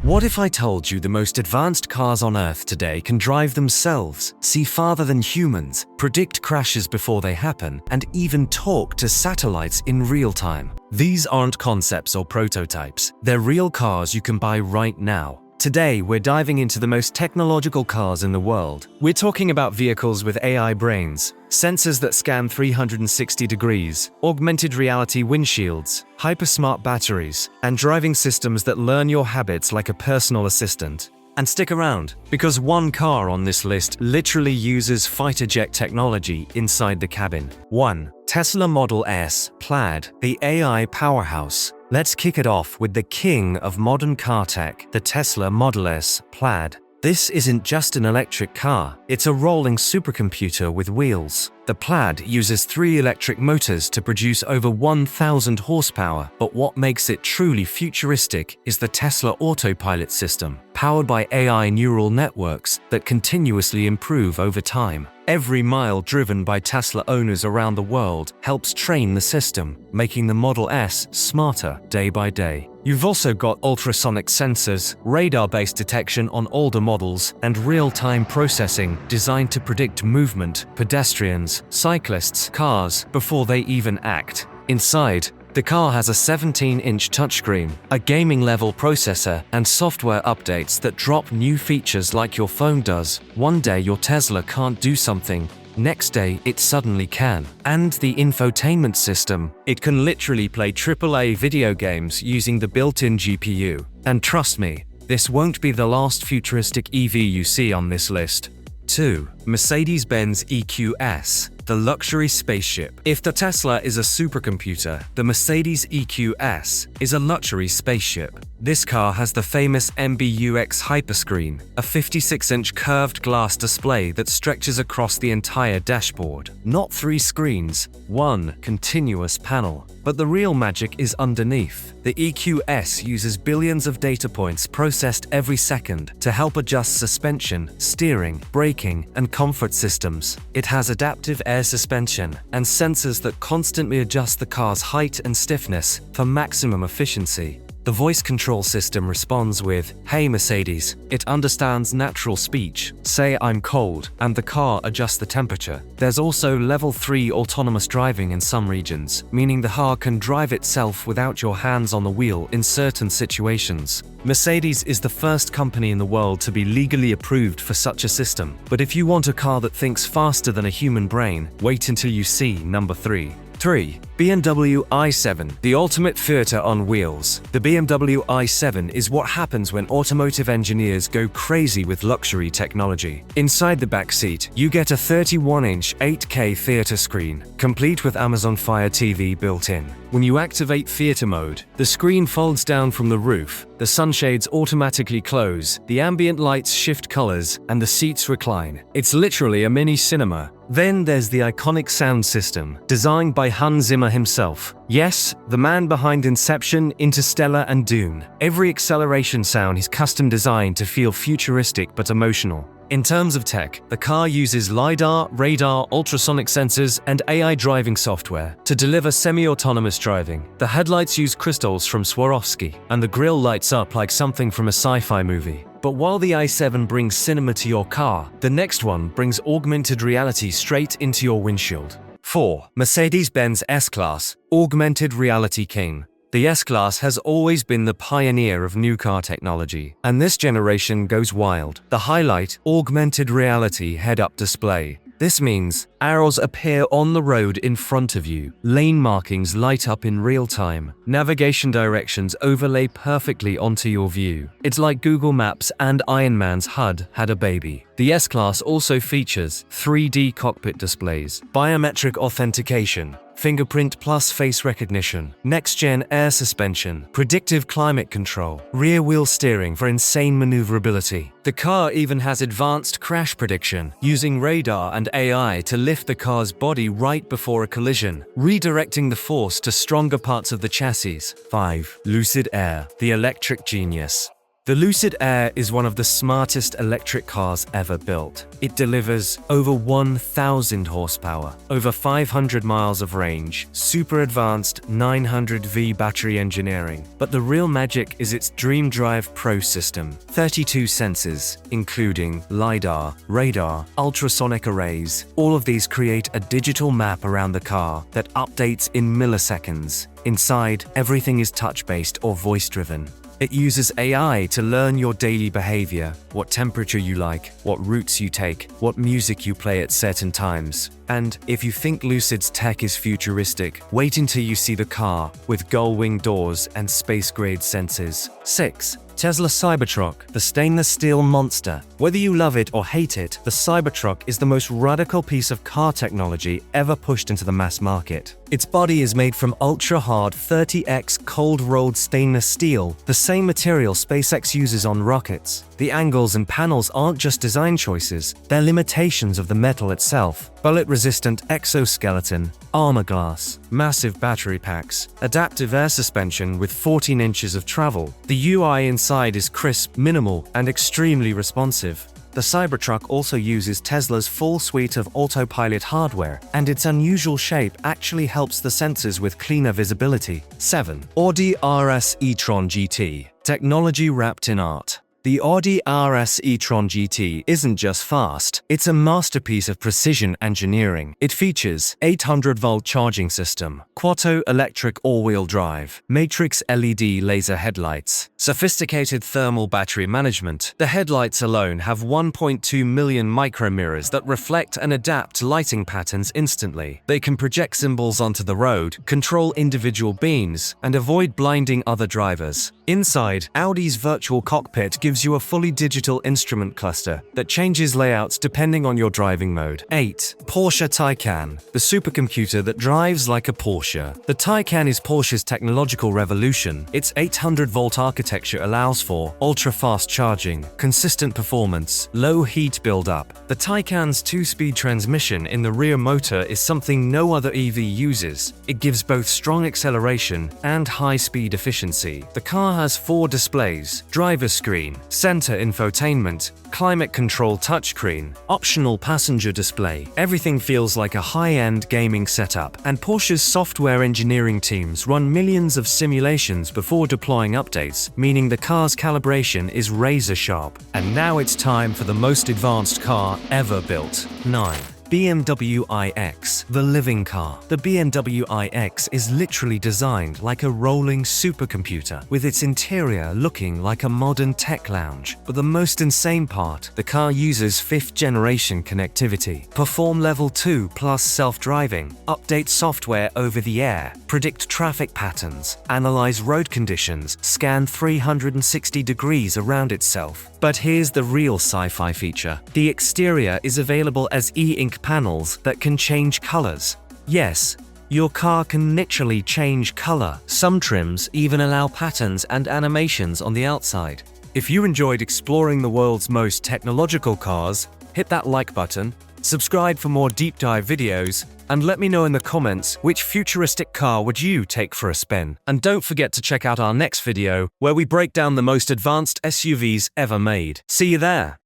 What if I told you the most advanced cars on Earth today can drive themselves, see farther than humans, predict crashes before they happen, and even talk to satellites in real time? These aren't concepts or prototypes. They're real cars you can buy right now. Today, we're diving into the most technological cars in the world. We're talking about vehicles with AI brains, sensors that scan 360 degrees, augmented reality windshields, hyper-smart batteries, and driving systems that learn your habits like a personal assistant. And stick around, because one car on this list literally uses fighter jet technology inside the cabin. 1. Tesla Model S Plaid, the AI powerhouse. Let's kick it off with the king of modern car tech, the Tesla Model S Plaid. This isn't just an electric car, it's a rolling supercomputer with wheels. The Plaid uses 3 electric motors to produce over 1,000 horsepower, but what makes it truly futuristic is the Tesla autopilot system, powered by AI neural networks that continuously improve over time. Every mile driven by Tesla owners around the world helps train the system, making the Model S smarter day by day. You've also got ultrasonic sensors, radar-based detection on older models, and real-time processing designed to predict movement, pedestrians, cyclists, cars before they even act. Inside, the car has a 17-inch touchscreen, a gaming-level processor, and software updates that drop new features like your phone does. One day your Tesla can't do something, next day it suddenly can. And the infotainment system, it can literally play AAA video games using the built-in GPU. And trust me, this won't be the last futuristic EV you see on this list. 2. Mercedes-Benz EQS, the luxury spaceship. If the Tesla is a supercomputer, the Mercedes EQS is a luxury spaceship. This car has the famous MBUX hyperscreen, a 56-inch curved glass display that stretches across the entire dashboard. Not 3 screens, one continuous panel. But the real magic is underneath. The EQS uses billions of data points processed every second to help adjust suspension, steering, braking, and comfort systems. It has adaptive air suspension and sensors that constantly adjust the car's height and stiffness for maximum efficiency. The voice control system responds with, "Hey Mercedes." It understands natural speech, say "I'm cold," and the car adjusts the temperature. There's also level 3 autonomous driving in some regions, meaning the car can drive itself without your hands on the wheel in certain situations. Mercedes is the first company in the world to be legally approved for such a system. But if you want a car that thinks faster than a human brain, wait until you see number 3. 3. BMW i7, the ultimate theater on wheels. The BMW i7 is what happens when automotive engineers go crazy with luxury technology. Inside the backseat, you get a 31-inch 8K theater screen, complete with Amazon Fire TV built in. When you activate theater mode, the screen folds down from the roof, the sunshades automatically close, the ambient lights shift colors, and the seats recline. It's literally a mini cinema. Then there's the iconic sound system, designed by Hans Zimmer himself. Yes, the man behind Inception, Interstellar, and Dune. Every acceleration sound is custom designed to feel futuristic but emotional. In terms of tech, the car uses LiDAR, radar, ultrasonic sensors, and AI driving software to deliver semi-autonomous driving. The headlights use crystals from Swarovski, and the grille lights up like something from a sci-fi movie. But while the i7 brings cinema to your car, the next one brings augmented reality straight into your windshield. 4. Mercedes-Benz S-Class, augmented reality king. The S-Class has always been the pioneer of new car technology, and this generation goes wild. The highlight, augmented reality head-up display. This means arrows appear on the road in front of you, lane markings light up in real time, navigation directions overlay perfectly onto your view. It's like Google Maps and Iron Man's HUD had a baby. The S-Class also features 3D cockpit displays, biometric authentication, fingerprint plus face recognition, next-gen air suspension, predictive climate control, rear-wheel steering for insane maneuverability. The car even has advanced crash prediction, using radar and AI to lift the car's body right before a collision, redirecting the force to stronger parts of the chassis. 5. Lucid Air, the electric genius. The Lucid Air is one of the smartest electric cars ever built. It delivers over 1,000 horsepower, over 500 miles of range, super advanced 900V battery engineering. But the real magic is its Dream Drive Pro system. 32 sensors, including LiDAR, radar, ultrasonic arrays. All of these create a digital map around the car that updates in milliseconds. Inside, everything is touch-based or voice-driven. It uses AI to learn your daily behavior, what temperature you like, what routes you take, what music you play at certain times. And if you think Lucid's tech is futuristic, wait until you see the car with gull-wing doors and space-grade sensors. 6. Tesla Cybertruck, the stainless steel monster. Whether you love it or hate it, the Cybertruck is the most radical piece of car technology ever pushed into the mass market. Its body is made from ultra-hard 30x cold-rolled stainless steel, the same material SpaceX uses on rockets. The angles and panels aren't just design choices, they're limitations of the metal itself. Bullet-resistant exoskeleton, armor glass, massive battery packs, adaptive air suspension with 14 inches of travel. The UI inside is crisp, minimal, and extremely responsive. The Cybertruck also uses Tesla's full suite of autopilot hardware, and its unusual shape actually helps the sensors with cleaner visibility. 7. Audi RS e-tron GT. Technology wrapped in art. The Audi RS e-tron GT isn't just fast, it's a masterpiece of precision engineering. It features 800-volt charging system, Quattro electric all-wheel drive, matrix LED laser headlights, sophisticated thermal battery management. The headlights alone have 1.2 million micromirrors that reflect and adapt lighting patterns instantly. They can project symbols onto the road, control individual beams, and avoid blinding other drivers. Inside, Audi's virtual cockpit gives you a fully digital instrument cluster that changes layouts depending on your driving mode. 8. Porsche Taycan, the supercomputer that drives like a Porsche. The Taycan is Porsche's technological revolution. Its 800-volt architecture allows for ultra-fast charging, consistent performance, low heat buildup. The Taycan's 2-speed transmission in the rear motor is something no other EV uses. It gives both strong acceleration and high-speed efficiency. The car has 4 displays: driver screen, center infotainment, climate control touchscreen, optional passenger display. Everything feels like a high-end gaming setup, and Porsche's software engineering teams run millions of simulations before deploying updates, meaning the car's calibration is razor sharp. And now it's time for the most advanced car ever built. 9. BMW iX, the living car. The BMW iX is literally designed like a rolling supercomputer, with its interior looking like a modern tech lounge. But the most insane part, the car uses 5th generation connectivity, perform level 2 plus self-driving, update software over the air, predict traffic patterns, analyze road conditions, scan 360 degrees around itself. But here's the real sci-fi feature. The exterior is available as e-ink panels that can change colors. Yes, your car can literally change color. Some trims even allow patterns and animations on the outside. If you enjoyed exploring the world's most technological cars, hit that like button, subscribe for more deep dive videos, and let me know in the comments which futuristic car would you take for a spin. And don't forget to check out our next video where we break down the most advanced SUVs ever made. See you there!